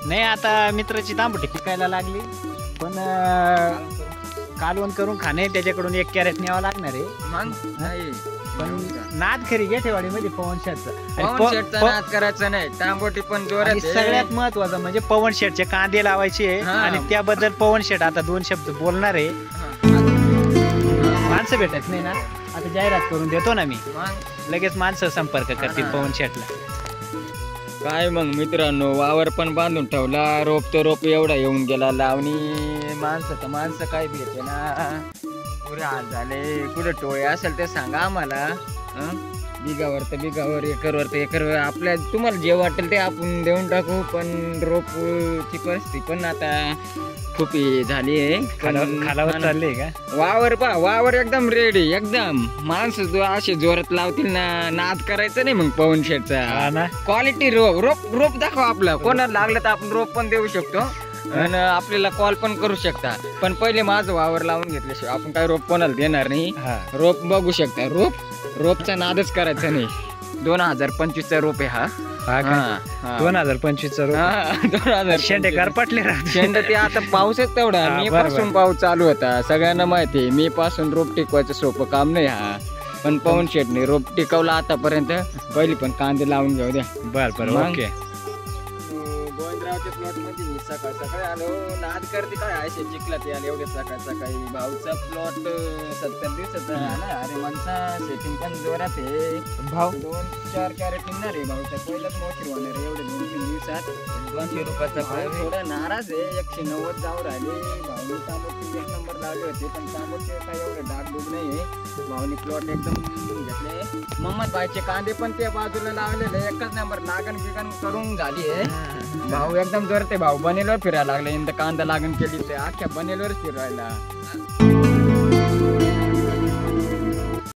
नाही आता मित्राची तांबटी पिकायला लागली पण कालवण करून खाणे त्याच्याकडून 1 कॅरेट न्यावं लागणार आहे मग नाही पण नाद खरी घेठेवाडी मध्ये पवन शेटचा नाद करायचा नाही तांबोटी पण जोरात आहे. सगळ्यात महत्वाचं म्हणजे पवन शेटचे कांदे लावायचे आणि त्याबद्दल पवन शेट आता 2 शब्द बोलणार आहे. माणसं भेटत नाही ना आता जाहिरात करून देतो ना मी लगेच माणसं संपर्क करतील पवन शेटला. काय मग मित्रांनो वावर पण बांधून ठेवला रोप एवढा येऊन गेला लावणी माणसं काय भेटे ना पुरे हाल झाले. कुठे टोळे असेल ते सांगा आम्हाला. बिगावर तर बिगावर एकरवर तर एकरवर आपल्या तुम्हाला जे वाटेल ते आपण देऊन टाकू पण रोपची परिस्थिती पण आता खूप झाली आहे. खालावत चालली का वावर एकदम रेडी एकदम माणसं जो असे जोरात लावतील ना नाद करायचं नाही मग पवन शेटचा क्वालिटी रोप दाखवा आपला कोणाला लागलं तर आपण रोप पण देऊ शकतो आणि आपल्याला कॉल पण करू शकता पण पहिले माझं वावर लावून घेतल्याशिवाय आपण काय रोप कोणाला देणार नाही. रोप बघू शकता रोपचा नादच करायचा नाही. 2025चा रोप आहे हा 2025चा रोप 2000 शेंडे करपटले शेंडे ते आता पाऊसच तेवढा मी पासून पाऊस चालू होता सगळ्यांना माहिती आहे. मी पासून रोप टिकवायचं सोपं काम नाही हा पण पवन शेटने रोप टिकवला आतापर्यंत. पहिली पण कांदे लावून घेऊ द्या. बरं ओके. गोविंदरावच्या प्लॉट मध्ये मी सकाळी आलो नाद करते काय आहे चिखलात आले एवढे सकाळी भाऊचा प्लॉट 70 दिवसाचा ना. अरे माणसा सेटिंग पण जोरात आहे. भाऊ 2-4 कॅरेट निघणार आहे भाऊचा पहिलाच मोठी होणार आहे एवढे 2-3 दिवसात. 200 रुपयाचा भाव थोडा नाराज आहे. 190 जाऊ राहिले. भाऊने तांबोटी 1 नंबर लावले होते पण तांबोटी काय एवढं डागडूग नाही आहे. भाऊने प्लॉट एकदम घेतले. मोहम्मद भाईचे कांदे पण त्या बाजूला लावलेले 1च नंबर लागण बिगण करून झाली आहे. भाऊ एकदम जोरात आहे. भाऊ बनेलवर फिरायला लागले. कांदा लागण केली ते अख्ख्या बनेलवर फिरायला.